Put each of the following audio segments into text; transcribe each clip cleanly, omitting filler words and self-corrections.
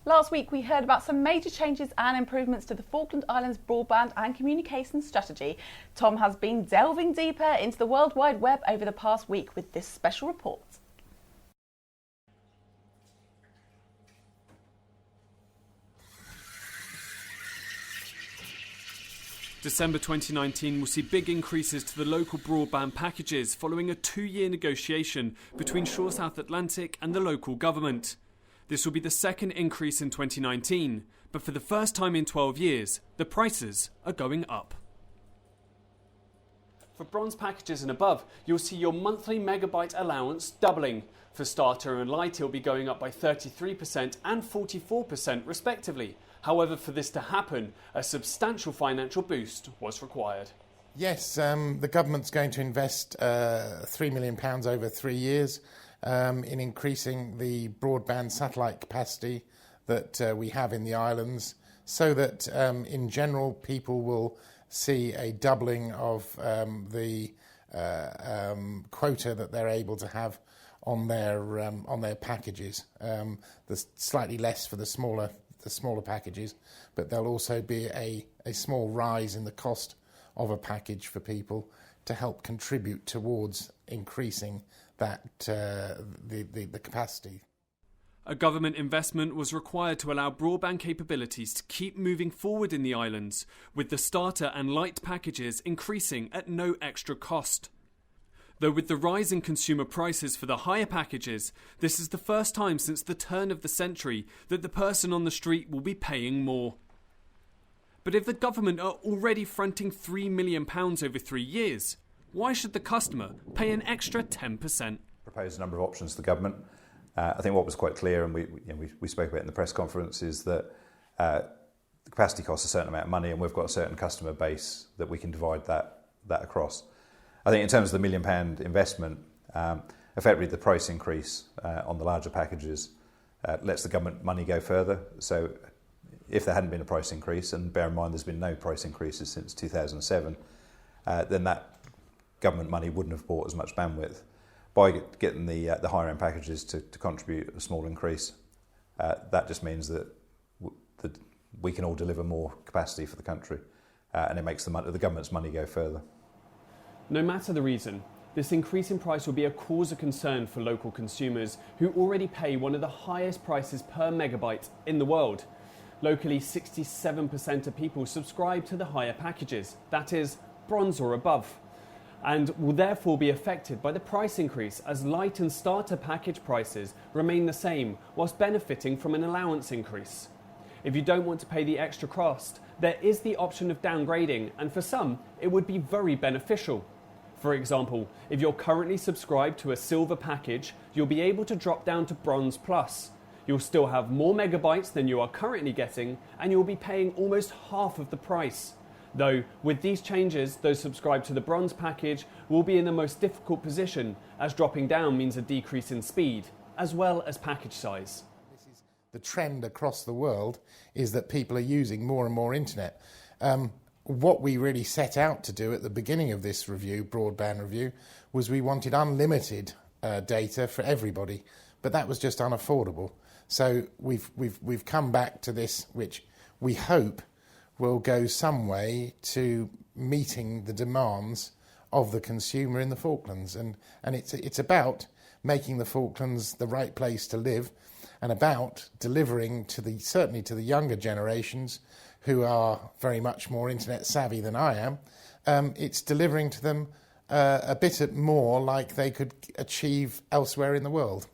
Last week we heard about some major changes and improvements to the Falkland Islands broadband and communications strategy. Tom has been delving deeper into the World Wide Web over the past week with this special report. December 2019 will see big increases to the local broadband packages following a 2-year negotiation between Shaw South Atlantic and the local government. This will be the second increase in 2019, but for the first time in 12 years, the prices are going up. For bronze packages and above, you'll see your monthly megabyte allowance doubling. For starter and light, it'll be going up by 33% and 44% respectively. However, for this to happen, a substantial financial boost was required. Yes, the government's going to invest £3 million over 3 years in increasing the broadband satellite capacity that we have in the islands, so that in general people will see a doubling of the quota that they're able to have on their packages. There's slightly less for the smaller packages, but there'll also be a small rise in the cost of a package for people to help contribute towards increasing that the capacity. A government investment was required to allow broadband capabilities to keep moving forward in the islands, with the starter and light packages increasing at no extra cost. Though with the rise in consumer prices for the higher packages, this is the first time since the turn of the century that the person on the street will be paying more. But if the government are already fronting £3 million over 3 years, why should the customer pay an extra 10%? Proposed a number of options to the government. I think what was quite clear, and we spoke about it in the press conference, is that the capacity costs a certain amount of money, and we've got a certain customer base that we can divide that across. I think in terms of the £1 million investment, effectively the price increase on the larger packages lets the government money go further. So if there hadn't been a price increase, and bear in mind there's been no price increases since 2007, then that government money wouldn't have bought as much bandwidth. By getting the higher end packages to contribute a small increase, that just means that we can all deliver more capacity for the country, and it makes the government's money go further. No matter the reason, this increase in price will be a cause of concern for local consumers who already pay one of the highest prices per megabyte in the world. Locally, 67% of people subscribe to the higher packages, that is, bronze or above, and will therefore be affected by the price increase as light and starter package prices remain the same whilst benefiting from an allowance increase. If you don't want to pay the extra cost, there is the option of downgrading, and for some, it would be very beneficial. For example, if you're currently subscribed to a silver package, you'll be able to drop down to Bronze Plus. You'll still have more megabytes than you are currently getting, and you'll be paying almost half of the price. Though, with these changes, those subscribed to the Bronze package will be in the most difficult position, as dropping down means a decrease in speed, as well as package size. The trend across the world is that people are using more and more internet. What we really set out to do at the beginning of this review, broadband review, was we wanted unlimited data for everybody, but that was just unaffordable. So we've come back to this, which we hope will go some way to meeting the demands of the consumer in the Falklands, and it's about making the Falklands the right place to live, and about delivering certainly to the younger generations who are very much more internet savvy than I am. It's delivering to them a bit more like they could achieve elsewhere in the world.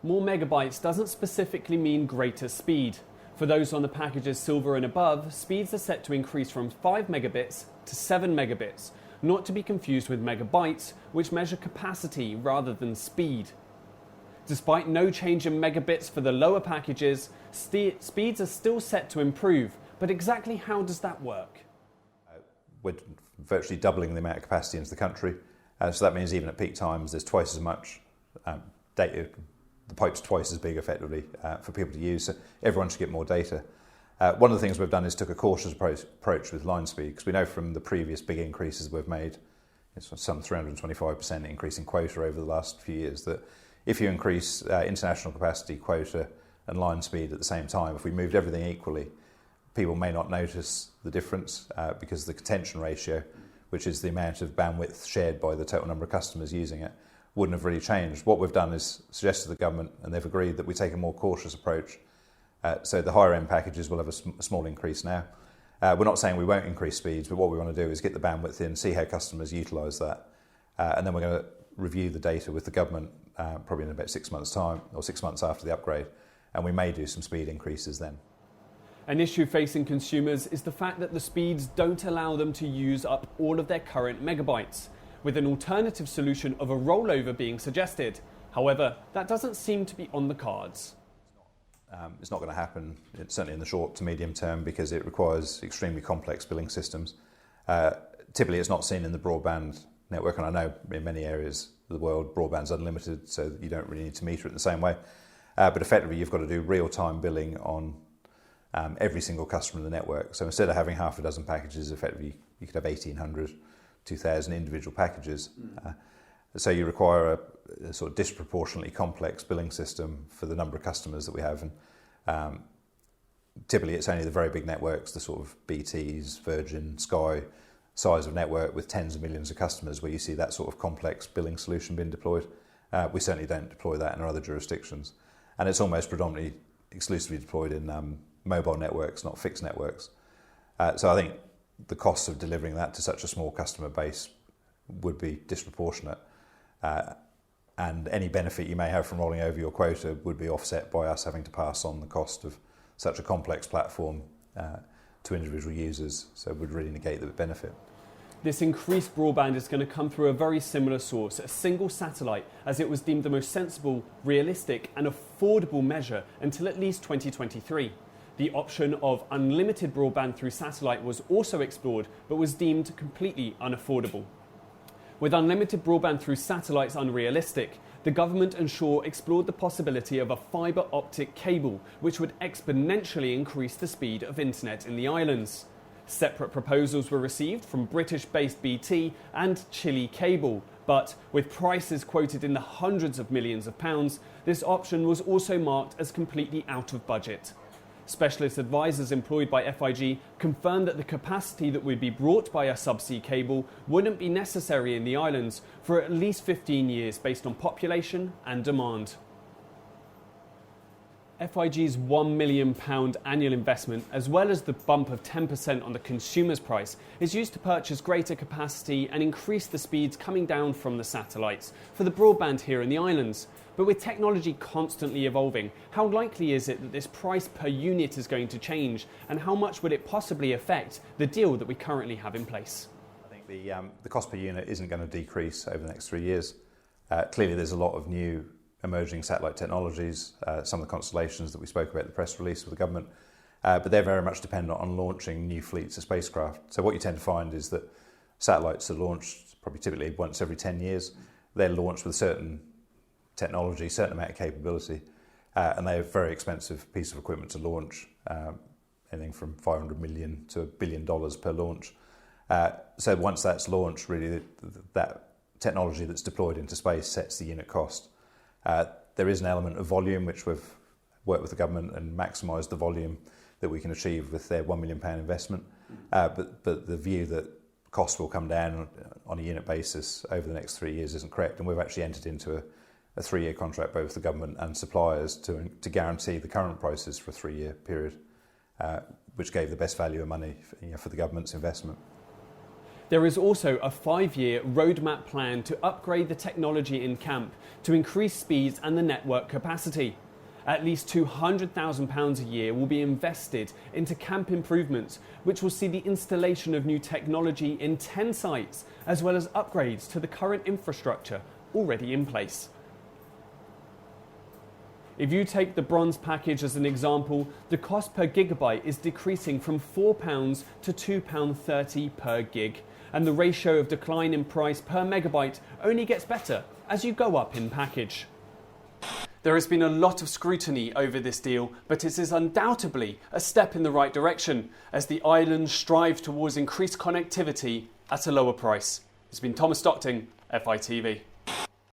More megabytes doesn't specifically mean greater speed. For those on the packages silver and above, speeds are set to increase from 5 megabits to 7 megabits, not to be confused with megabytes, which measure capacity rather than speed. Despite no change in megabits for the lower packages, speeds are still set to improve. But exactly how does that work? We're virtually doubling the amount of capacity into the country. So that means even at peak times, there's twice as much data. The pipe's twice as big, effectively, for people to use. So everyone should get more data. One of the things we've done is took a cautious approach with line speed, because we know from the previous big increases we've made, it's some 325% increase in quota over the last few years, that if you increase international capacity quota and line speed at the same time. If we moved everything equally, people may not notice the difference because the contention ratio, which is the amount of bandwidth shared by the total number of customers using it, wouldn't have really changed. What we've done is suggest to the government, and they've agreed, that we take a more cautious approach. So the higher end packages will have a small increase now. We're not saying we won't increase speeds, but what we want to do is get the bandwidth in, see how customers utilise that, and then we're going to review the data with the government probably in about 6 months' time, or 6 months after the upgrade, and we may do some speed increases then. An issue facing consumers is the fact that the speeds don't allow them to use up all of their current megabytes, with an alternative solution of a rollover being suggested. However, that doesn't seem to be on the cards. It's not going to happen, certainly in the short to medium term, because it requires extremely complex billing systems. Typically, it's not seen in the broadband network, and I know in many areas of the world, broadband's unlimited, so you don't really need to meter it in the same way. But effectively, you've got to do real-time billing on every single customer in the network. So instead of having half a dozen packages, effectively, you could have 1,800, 2,000 individual packages. So you require a sort of disproportionately complex billing system for the number of customers that we have. And typically it's only the very big networks, the sort of BTs, Virgin, Sky size of network with tens of millions of customers, where you see that sort of complex billing solution being deployed. We certainly don't deploy that in our other jurisdictions. And it's almost predominantly exclusively deployed in mobile networks, not fixed networks. So I think the cost of delivering that to such a small customer base would be disproportionate. And any benefit you may have from rolling over your quota would be offset by us having to pass on the cost of such a complex platform to individual users, so it would really negate the benefit. This increased broadband is going to come through a very similar source, a single satellite, as it was deemed the most sensible, realistic and affordable measure until at least 2023. The option of unlimited broadband through satellite was also explored, but was deemed completely unaffordable. With unlimited broadband through satellites unrealistic, the government and Shaw explored the possibility of a fibre optic cable, which would exponentially increase the speed of internet in the islands. Separate proposals were received from British-based BT and Chile Cable, but with prices quoted in the hundreds of millions of pounds, this option was also marked as completely out of budget. Specialist advisors employed by FIG confirmed that the capacity that would be brought by a subsea cable wouldn't be necessary in the islands for at least 15 years based on population and demand. FIG's £1 million annual investment, as well as the bump of 10% on the consumer's price, is used to purchase greater capacity and increase the speeds coming down from the satellites for the broadband here in the islands. But with technology constantly evolving, how likely is it that this price per unit is going to change, and how much would it possibly affect the deal that we currently have in place? I think the cost per unit isn't going to decrease over the next 3 years. Clearly there's a lot of new emerging satellite technologies, some of the constellations that we spoke about in the press release with the government, but they're very much dependent on launching new fleets of spacecraft. So what you tend to find is that satellites are launched probably typically once every 10 years. They're launched with certain technology, certain amount of capability, and they're a very expensive piece of equipment to launch, anything from $500 million to $1 billion per launch. So once that's launched, really that technology that's deployed into space sets the unit cost. There is an element of volume, which we've worked with the government and maximised the volume that we can achieve with their £1 million investment. But the view that costs will come down on a unit basis over the next 3 years isn't correct. And we've actually entered into a 3-year contract both with the government and suppliers to guarantee the current prices for a 3-year period, which gave the best value of money for the government's investment. There is also a 5-year roadmap plan to upgrade the technology in camp to increase speeds and the network capacity. At least £200,000 a year will be invested into camp improvements, which will see the installation of new technology in 10 sites, as well as upgrades to the current infrastructure already in place. If you take the bronze package as an example, the cost per gigabyte is decreasing from £4 to £2.30 per gig, and the ratio of decline in price per megabyte only gets better as you go up in package. There has been a lot of scrutiny over this deal, but it is undoubtedly a step in the right direction as the islands strive towards increased connectivity at a lower price. It's been Thomas Stockton, FITV.